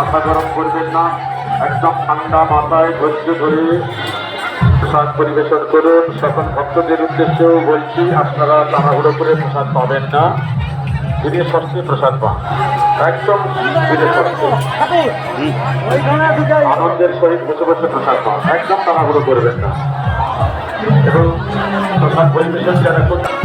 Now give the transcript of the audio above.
মাথা গরম করবেন না, একদম ঠান্ডা মাথায় ধৈর্য ধরে প্রসাদ পরিবেশন করুন। সকল ভক্তদের উদ্দেশ্যেও বলছি, আপনারা তাড়াহুড়ো করে প্রসাদ পাবেন না, ধীরে ষষ্ঠী প্রসাদ পান, একদম ধীরে ষষ্ঠী আনন্দের সহিত বসে বসে প্রসাদ পান, একদম তাড়াহুড়ো করবেন না। এবং প্রসাদ পরিবেশন যারা করছেন